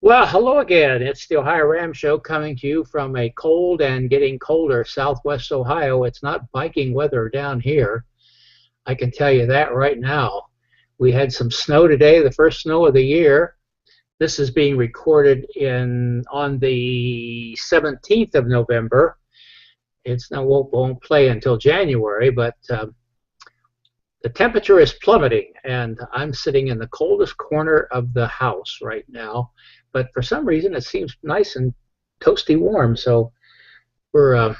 Well, hello again. It's the OhioRAAM Show coming to you from a cold and getting colder southwest Ohio. It's not biking weather down here. I can tell you that right now. We had some snow today, the first snow of the year. This is being recorded on the 17th of November. It's now won't play until January, but the temperature is plummeting, and I'm sitting in the coldest corner of the house right now. But for some reason, it seems nice and toasty warm, so we're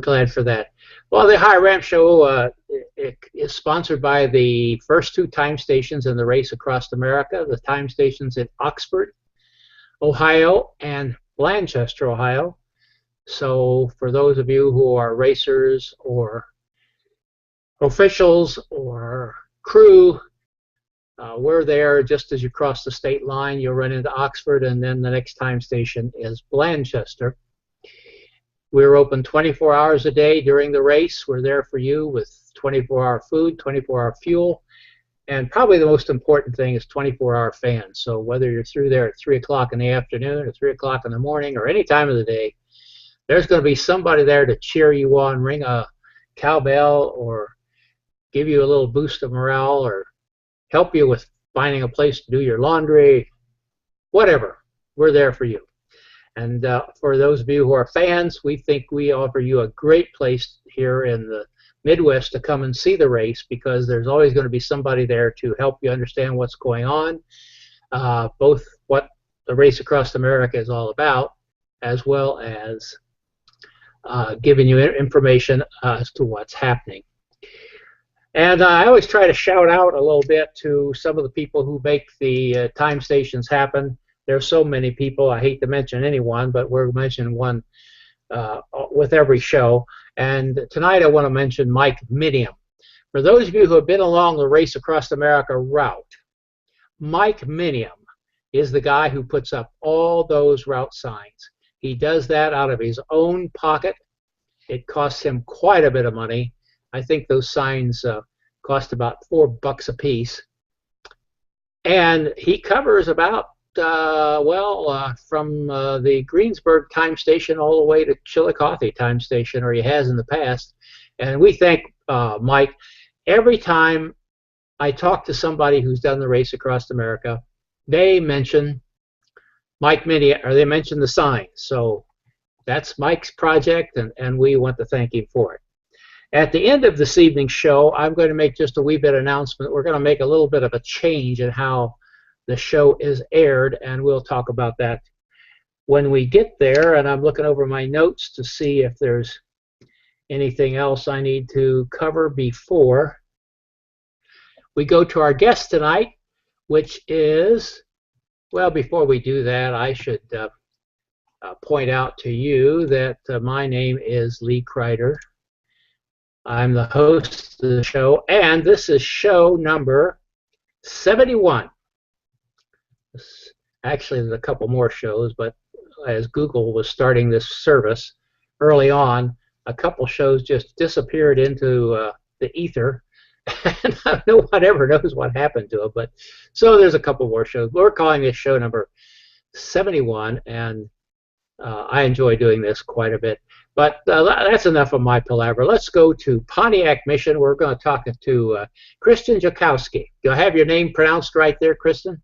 glad for that. Well, the OhioRAAM Show it is sponsored by the first two time stations in the race across America, the time stations in Oxford, Ohio, and Blanchester, Ohio. So for those of you who are racers or officials or crew, we're there just as you cross the state line. You'll run into Oxford, and then the next time station is Blanchester. We're open 24 hours a day during the race. We're there for you with 24-hour food, 24-hour fuel, and probably the most important thing is 24-hour fans. So whether you're through there at 3 o'clock in the afternoon or 3 o'clock in the morning or any time of the day, there's going to be somebody there to cheer you on, ring a cowbell, or give you a little boost of morale, or help you with finding a place to do your laundry, whatever. We're there for you. And for those of you who are fans, we think we offer you a great place here in the Midwest to come and see the race, because there's always going to be somebody there to help you understand what's going on, both what the race across America is all about, as well as giving you information as to what's happening. And I always try to shout out a little bit to some of the people who make the time stations happen. There's so many people, I hate to mention anyone, but we're mentioning one with every show. And tonight I want to mention Mike Minium. For those of you who have been along the Race Across America route, Mike Minium is the guy who puts up all those route signs. He does that out of his own pocket. It costs him quite a bit of money. I think those signs cost about $4 a piece. And he covers about, from the Greensburg time station all the way to Chillicothe time station, or he has in the past. And we thank Mike. Every time I talk to somebody who's done the Race Across America, they mention Mike Minium, or they mention the signs. So that's Mike's project, and we want to thank him for it. At the end of this evening's show, I'm going to make just a wee bit of announcement. We're going to make a little bit of a change in how the show is aired, and we'll talk about that when we get there. And I'm looking over my notes to see if there's anything else I need to cover before we go to our guest tonight, which is, well, before we do that, I should point out to you that my name is Lee Kreider. I'm the host of the show, and this is show number 71. Actually, there's a couple more shows, but as Google was starting this service early on, a couple shows just disappeared into the ether, and no one ever knows what happened to them. But so there's a couple more shows. We're calling this show number 71, and I enjoy doing this quite a bit. But that's enough of my palaver. Let's go to Pontiac, Michigan. We're going to talk to Kristen Jukowski. Do I have your name pronounced right there, Kristen?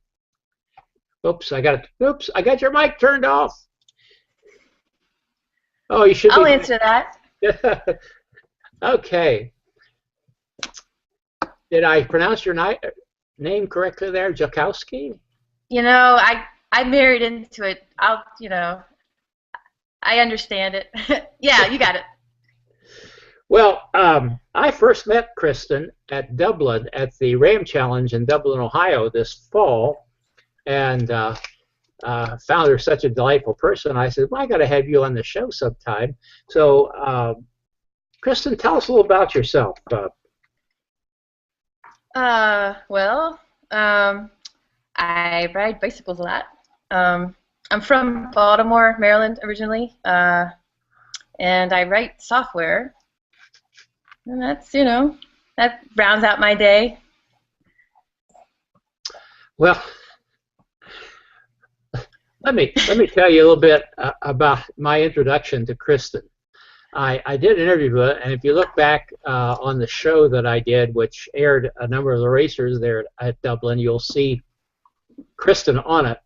Oops, I got it. Oops, I got your mic turned off. Oh, you should. I'll answer that. Okay. Did I pronounce your name correctly there, Jukowski? You know, I married into it. I understand it. Yeah, you got it. Well, I first met Kristen at Dublin at the RAAM Challenge in Dublin, Ohio this fall, and found her such a delightful person. I said, well, I got to have you on the show sometime. So, Kristen, tell us a little about yourself. I ride bicycles a lot. I'm from Baltimore, Maryland originally, and I write software. And that's, that rounds out my day. Well, let me tell you a little bit about my introduction to Kristen. I did an interview with her, and if you look back on the show that I did, which aired a number of the racers there at Dublin, you'll see Kristen on it.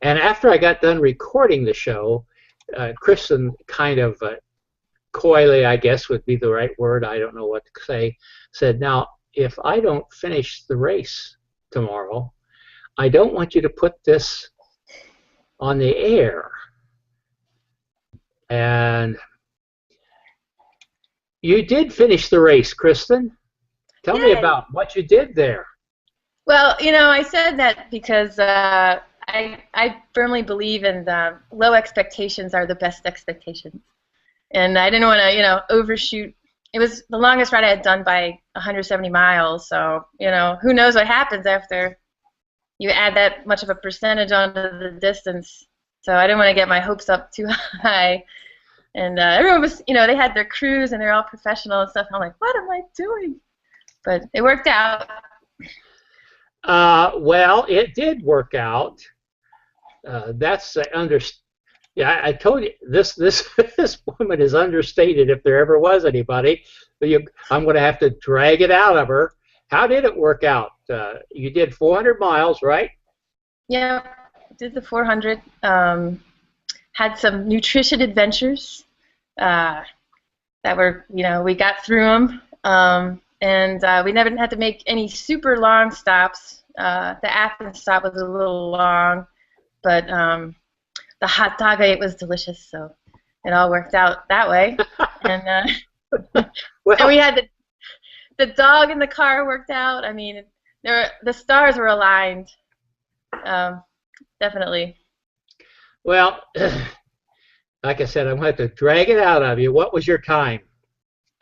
And after I got done recording the show, Kristen kind of coyly, I guess would be the right word, I don't know what to say, said, "Now, if I don't finish the race tomorrow, I don't want you to put this on the air." And you did finish the race, Kristen. Tell me about what you did there. Well, I said that because I firmly believe in low expectations are the best expectations. And I didn't want to, overshoot. It was the longest ride I had done by 170 miles. So, who knows what happens after you add that much of a percentage onto the distance. So I didn't want to get my hopes up too high. And everyone was, they had their crews and they're all professional and stuff. And I'm like, what am I doing? But it worked out. Well, it did work out. Yeah, I told you this this woman is understated if there ever was anybody. I'm going to have to drag it out of her. How did it work out? You did 400 miles, right? Yeah, did the 400. Had some nutrition adventures that were, we got through them. And we never had to make any super long stops. The Athens stop was a little long, but the hot dog I ate was delicious, so it all worked out that way. And, well, and we had the dog in the car worked out. I mean, the stars were aligned, definitely. Well, like I said, I'm going to have to drag it out of you. What was your time?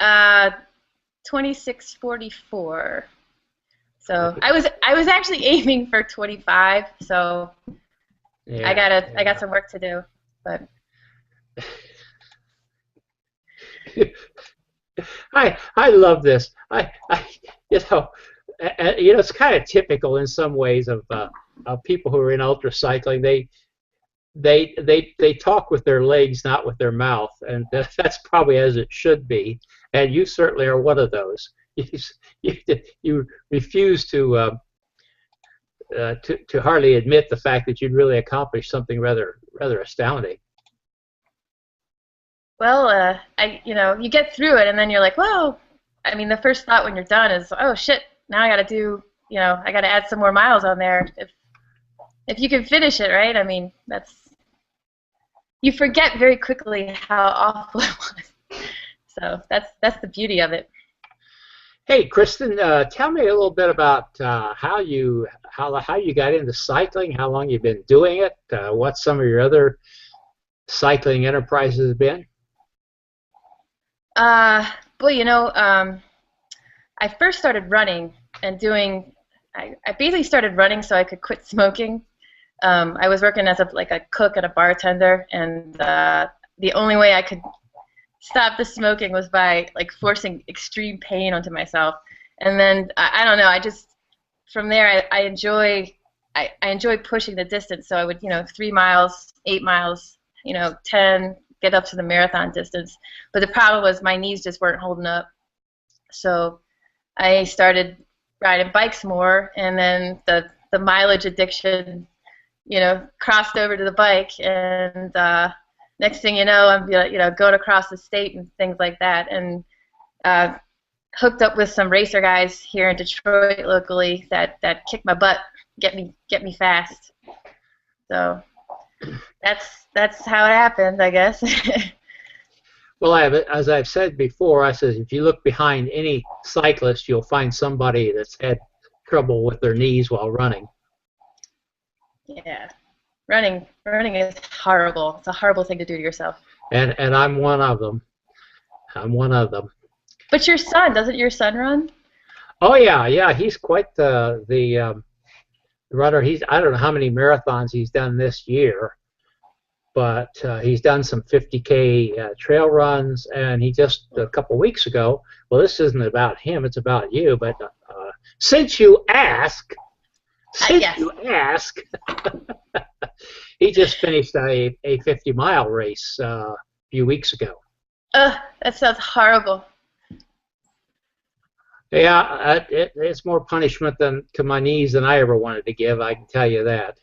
26:44. So I was actually aiming for 25. So Yeah, I got some work to do, but I love this. It's kind of typical in some ways of people who are in ultra cycling. They talk with their legs, not with their mouth, and that's probably as it should be. And you certainly are one of those. You refuse to hardly admit the fact that you'd really accomplished something rather astounding. Well, you get through it, and then you're like, well, I mean, the first thought when you're done is, oh shit, now I got to do, I got to add some more miles on there. If you can finish it, right? I mean, you forget very quickly how awful it was. So that's the beauty of it. Hey, Kristen, tell me a little bit about how you got into cycling, how long you've been doing it, what some of your other cycling enterprises have been. Well, I first started running and I basically started running so I could quit smoking. I was working as a cook and a bartender, and the only way I could stop the smoking was by forcing extreme pain onto myself. And then I don't know, from there I enjoy pushing the distance. So I would 3 miles, 8 miles, 10, get up to the marathon distance. But the problem was my knees just weren't holding up. So I started riding bikes more, and then the mileage addiction crossed over to the bike, and next thing you know, I'm going across the state and things like that, and hooked up with some racer guys here in Detroit locally that kick my butt, get me fast. So that's how it happened, I guess. Well, as I've said before, I said if you look behind any cyclist, you'll find somebody that's had trouble with their knees while running. Yeah. Running is horrible. It's a horrible thing to do to yourself. And I'm one of them. But your son, doesn't your son run? Oh yeah, he's quite the runner. I don't know how many marathons he's done this year, but he's done some 50K trail runs, and he just a couple weeks ago. Well, this isn't about him; it's about you. But since you ask, he just finished a 50-mile race a few weeks ago. Ugh, that sounds horrible. Yeah, it's more punishment to my knees than I ever wanted to give. I can tell you that.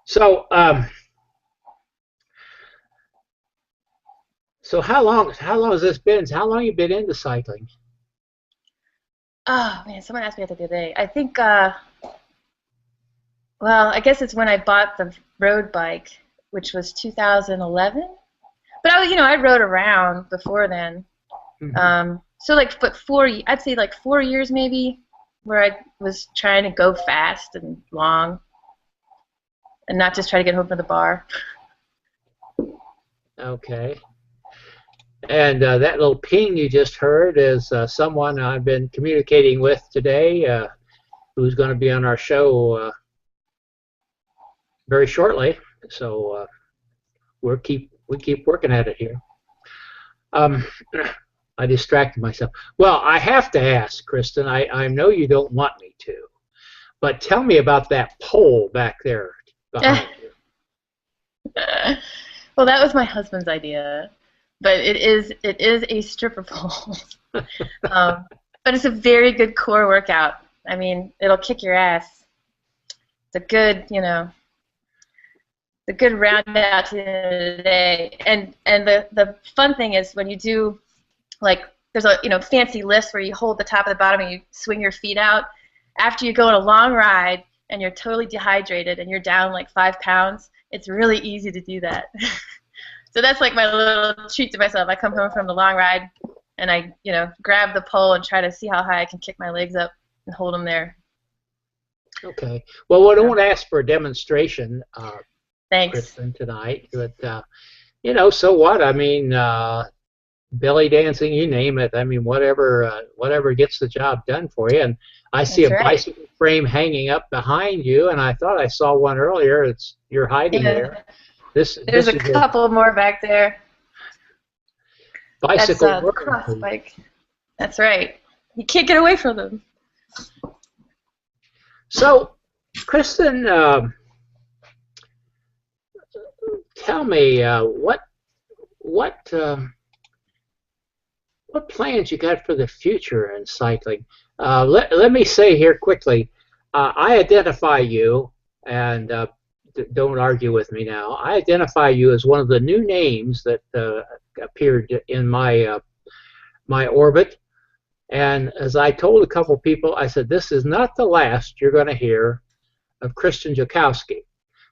So, so how long has this been? How long have you been into cycling? Oh man, someone asked me that the other day. I think, well, I guess it's when I bought the road bike, which was 2011. But I rode around before then. Mm-hmm. So like, but I'd say like 4 years maybe, where I was trying to go fast and long, and not just try to get home from the bar. Okay. And that little ping you just heard is someone I've been communicating with today, who's going to be on our show very shortly. So we keep working at it here. I distracted myself. Well, I have to ask, Kristen. I know you don't want me to, but tell me about that pole back there behind you. Well, that was my husband's idea, but it is a stripper pole. But it's a very good core workout. I mean, it'll kick your ass. It's a good, the good round out to the end of the day. And the fun thing is when you do, like, there's a fancy lifts where you hold the top of the bottom and you swing your feet out. After you go on a long ride and you're totally dehydrated and you're down like 5 pounds, it's really easy to do that. So that's like my little treat to myself. I come home from the long ride and I grab the pole and try to see how high I can kick my legs up and hold them there. Okay. Well, I don't want to ask for a demonstration, Thanks. Kristen, tonight, but so what? I mean, belly dancing, you name it. I mean, whatever gets the job done for you. And I see That's a bicycle frame hanging up behind you, and I thought I saw one earlier. You're hiding there. There's a couple more back there. Bicycle That's the cross bike. That's right. You can't get away from them. So, Kristen, tell me what plans you got for the future in cycling? Let me say here quickly, I identify you, and don't argue with me now. I identify you as one of the new names that appeared in my my orbit. And as I told a couple people, I said, this is not the last you're going to hear of Kristen Jukowski.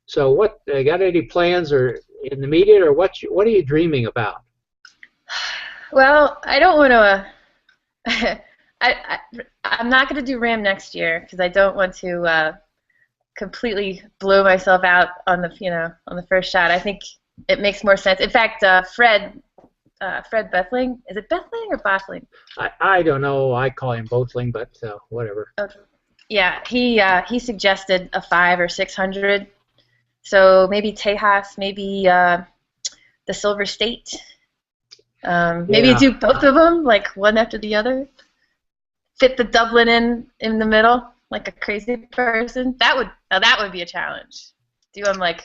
So what, got any plans or in the media, or what are you dreaming about? Well, I don't want to, I'm not going to do RAAM next year because I don't want to completely blow myself out on the first shot. I think it makes more sense. In fact, Fred Bethling, is it Bethling or Bothling? I don't know. I call him Bothling, but whatever. Okay. Yeah, he suggested a 500 or 600. So maybe Tejas, maybe the Silver State. Maybe you do both of them, like one after the other. Fit the Dublin in the middle, like a crazy person. That would be a challenge. Do them like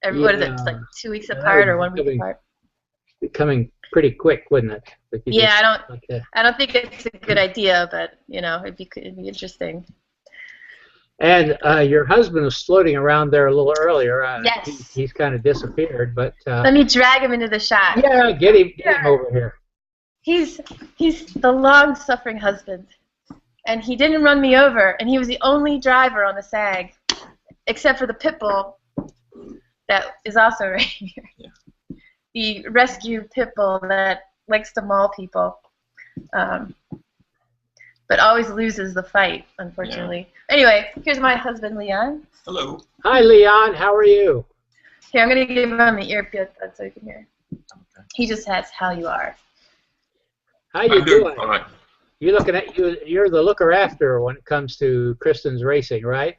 what is it? Like 2 weeks apart or 1 week apart? Becoming pretty quick, wouldn't it? Yeah, I don't think it's a good idea, but it'd be interesting. And your husband was floating around there a little earlier. Yes. He's kind of disappeared, but let me drag him into the shot. Yeah, get him over here. He's the long-suffering husband, and he didn't run me over, and he was the only driver on the SAG, except for the pit bull that is also right here. Yeah. The rescue pit bull that likes to maul people, but always loses the fight, unfortunately. Yeah. Anyway, here's my husband, Leon. Hello. Hi, Leon. How are you? Here, I'm going to give him the earpiece so you can hear. Okay. He just asks how you are. How you doing? Fine. You're looking at you're the looker after when it comes to Kristen's racing, right?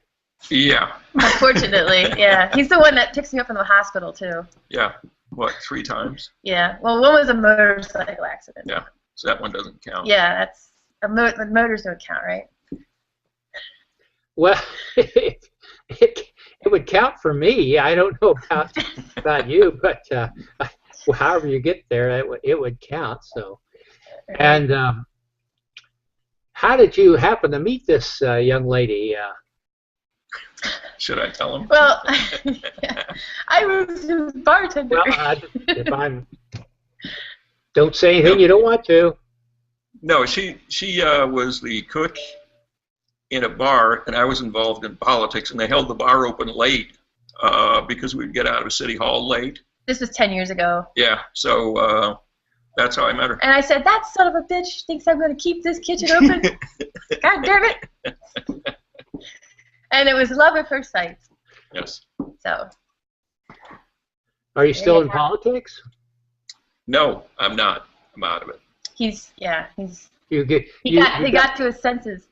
Yeah. Unfortunately, yeah. He's the one that picks me up from the hospital too. Yeah. What, 3 times? Yeah. Well, one was a motorcycle accident. Yeah. So that one doesn't count. Yeah, that's motors don't count, right? Well, it would count for me. I don't know about you, but well, however you get there, it would count. So, and how did you happen to meet this young lady? Should I tell him? Well, yeah, I was his bartender. Well, don't say anything you don't want to. No, she was the cook in a bar, and I was involved in politics, and they held the bar open late because we'd get out of City Hall late. This was 10 years ago. Yeah, so that's how I met her. And I said, that son of a bitch thinks I'm going to keep this kitchen open. God damn it. And it was love at first sight. Yes. So. Are you still in politics? No, I'm not. I'm out of it. He You got to his senses.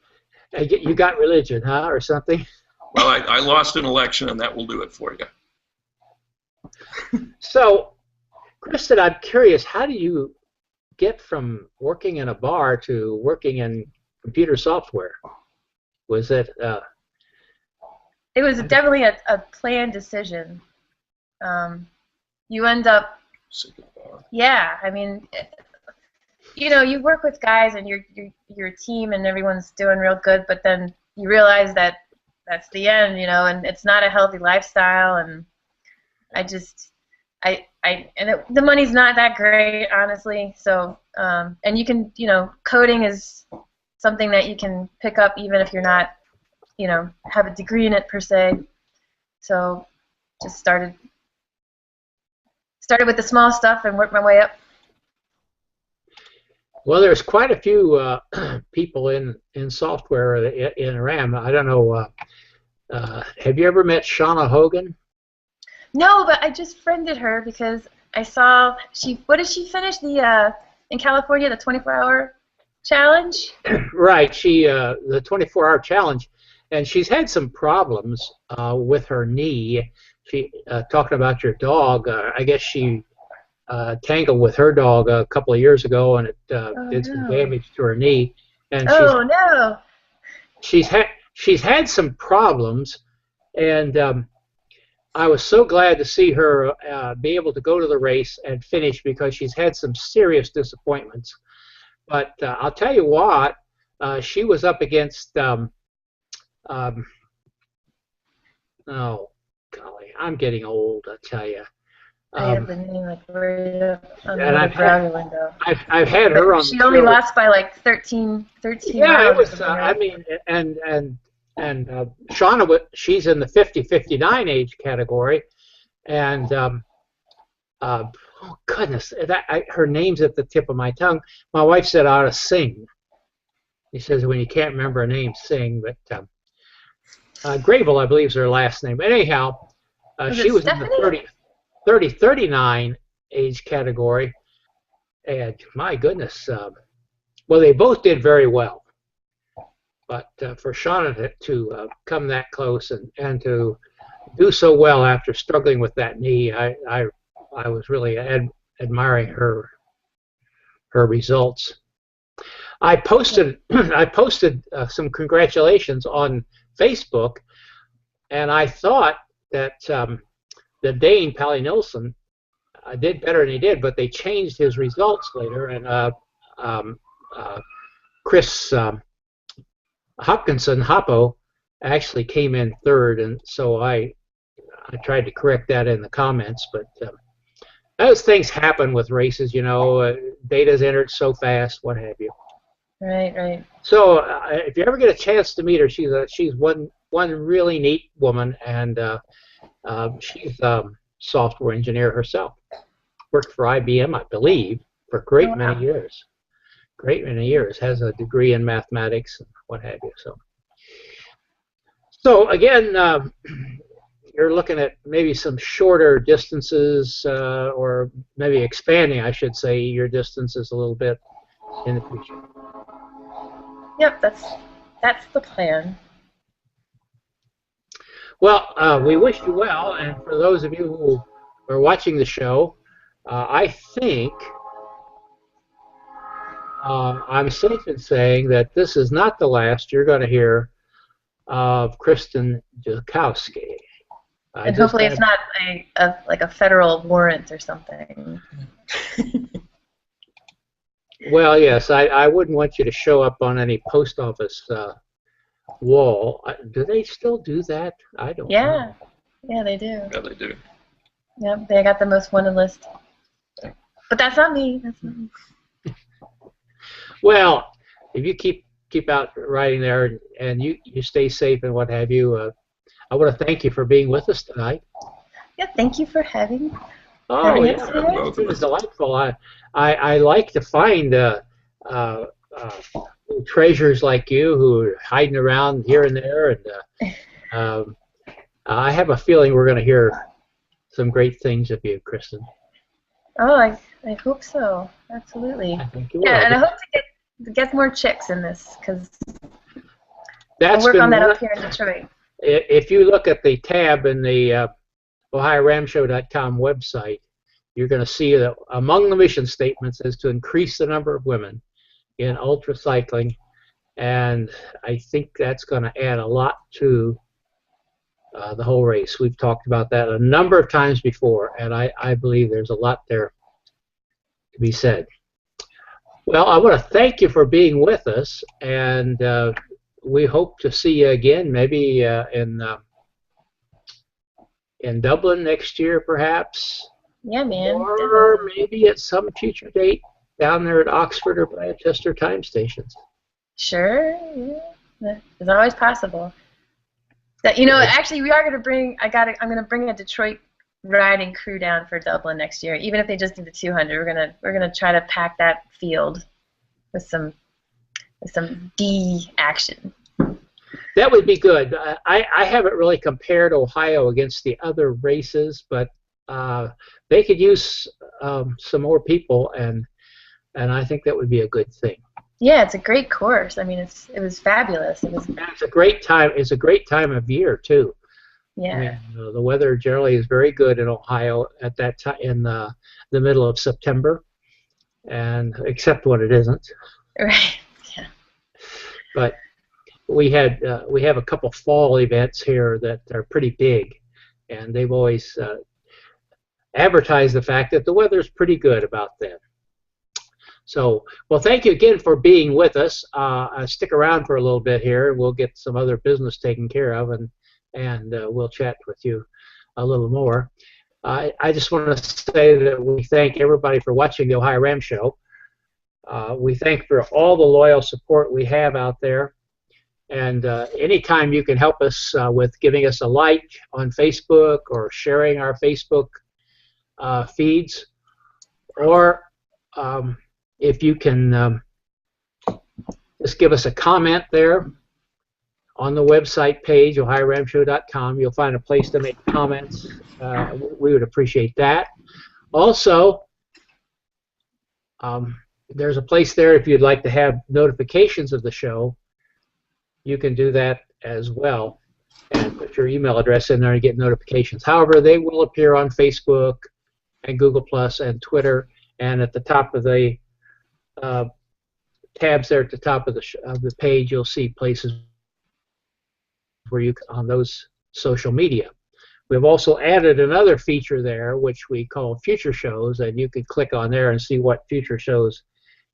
You got religion, huh, or something? Well, I lost an election, and that will do it for you. So, Kristen, I'm curious, how do you get from working in a bar to working in computer software? Was it? It was definitely a planned decision. You end up. Yeah, I mean, you know, you work with guys and your team and everyone's doing real good, but then you realize that that's the end, you know, and it's not a healthy lifestyle, and the money's not that great, honestly. So, and you can, you know, coding is something that you can pick up even if you're not, you know, have a degree in it per se. So, just started with the small stuff and worked my way up. Well, there's quite a few people in software in RAM. I don't know. Have you ever met Shauna Hogan? No, but I just friended her because I saw what did she finish in California, the 24-hour challenge? Right, the 24-hour challenge, and she's had some problems with her knee. She talking about your dog. I guess she tangled with her dog a couple of years ago, and it did some damage to her knee. And she's had some problems, and I was so glad to see her be able to go to the race and finish because she's had some serious disappointments. But I'll tell you what, she was up against oh golly, I'm getting old, I tell you. I have the name like right up on the browser window. I've had her on. She only lost by like 13 Yeah, it was. rounds. I mean, and Shauna, she's in the 50-59 age category, and oh goodness, her name's at the tip of my tongue. My wife said I ought to sing. He says when you can't remember a name, sing. But Grable, I believe, is her last name. But anyhow, she was Stephanie? in the 30-39 age category, and my goodness, well, they both did very well. But for Shauna to come that close and to do so well after struggling with that knee, I was really admiring her results. I posted some congratulations on Facebook, and I thought that the Dane, Pally Nilsson, did better than he did, but they changed his results later, and Chris Hopkinson, Hoppo, actually came in third, and so I tried to correct that in the comments, but those things happen with races, you know. Data's entered so fast, what have you. Right. So if you ever get a chance to meet her, she's one really neat woman, and she's a software engineer herself. Worked for IBM, I believe, for a great many years. Has a degree in mathematics and what have you. So again, you're looking at maybe some shorter distances, or maybe expanding, I should say, your distances a little bit in the future. Yep, that's the plan. Well, we wish you well, and for those of you who are watching the show, I think I'm safe in saying that this is not the last you're going to hear of Kristen Jukowski. And hopefully it's not like a federal warrant or something. Well, yes, I wouldn't want you to show up on any post office wall. Do they still do that? I don't know. Yeah, they do. Yeah, they do. Yep, they got the most wanted list. But that's not me. That's not me. Well, if you keep out riding there and you stay safe and what have you, I want to thank you for being with us tonight. Yeah, thank you for having Oh, us yeah, here. it was delightful. I like to find treasures like you who are hiding around here and there, and I have a feeling we're going to hear some great things of you, Kristen. Oh, I hope so. Absolutely. I think you will. Yeah, and I hope to get more chicks in this, because That's we'll work on that one, up here in Detroit. If you look at the tab in the OhioRAAMShow.com website, you're going to see that among the mission statements is to increase the number of women in ultracycling, and I think that's going to add a lot to the whole race. We've talked about that a number of times before, and I believe there's a lot there to be said. Well, I want to thank you for being with us, and we hope to see you again, maybe in Dublin next year, perhaps. Yeah, man. Or Definitely. maybe at some future date down there at Oxford or Manchester time stations. Sure. Yeah. It's always possible. Actually, we are going to bring. I'm going to bring a Detroit riding crew down for Dublin next year. Even if they just do the 200, we're gonna try to pack that field with some D action. That would be good. I haven't really compared Ohio against the other races, but they could use some more people, and I think that would be a good thing. Yeah, it's a great course. I mean, it was fabulous. And it's a great time. It's a great time of year too. Yeah. I mean, the weather generally is very good in Ohio at that time in the middle of September, and except when it isn't. Right. Yeah. But we have a couple fall events here that are pretty big, and they've always advertised the fact that the weather's pretty good about then. So, well, thank you again for being with us. Stick around for a little bit here. We'll get some other business taken care of, and we'll chat with you a little more. I just want to say that we thank everybody for watching the OhioRAAM Show. We thank for all the loyal support we have out there. And anytime you can help us with giving us a like on Facebook or sharing our Facebook feeds, or if you can just give us a comment there on the website page, OhioRAAMShow.com, you'll find a place to make comments. We would appreciate that. Also, there's a place there if you'd like to have notifications of the show. You can do that as well and put your email address in there and get notifications. However, they will appear on Facebook and Google Plus and Twitter, and at the top of the tabs there at the top of the page, you'll see places where you on those social media. We've also added another feature there which we call future shows, and you can click on there and see what future shows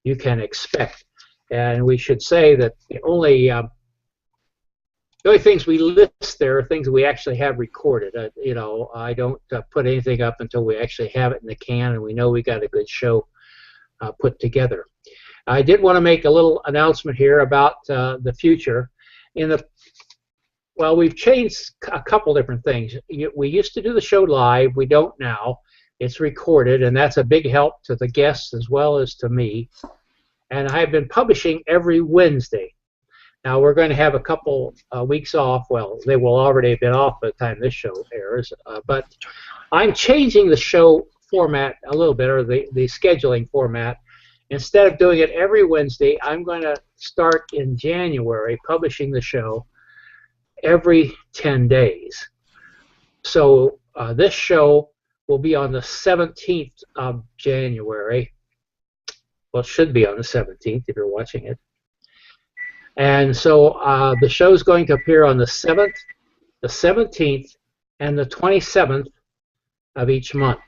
you can expect. And we should say that the only things we list there are things we actually have recorded. I don't put anything up until we actually have it in the can and we know we got a good show put together. I did want to make a little announcement here about the future. Well, we've changed a couple different things. We used to do the show live. We don't now. It's recorded, and that's a big help to the guests as well as to me. And I've been publishing every Wednesday. Now, we're going to have a couple weeks off. Well, they will already have been off by the time this show airs. But I'm changing the show format a little bit, or the scheduling format. Instead of doing it every Wednesday, I'm going to start in January publishing the show every 10 days. So this show will be on the 17th of January. Well, it should be on the 17th if you're watching it. And so the show is going to appear on the 7th, the 17th, and the 27th of each month.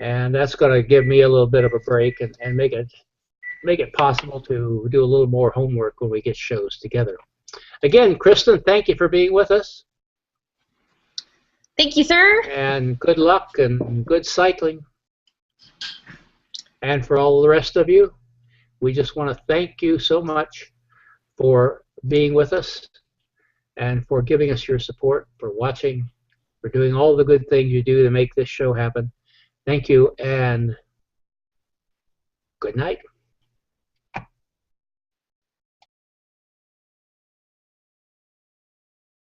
And that's going to give me a little bit of a break and make it possible to do a little more homework when we get shows together. Again, Kristen, thank you for being with us. Thank you, sir. And good luck and good cycling. And for all the rest of you, we just want to thank you so much for being with us and for giving us your support, for watching, for doing all the good things you do to make this show happen. Thank you, and good night.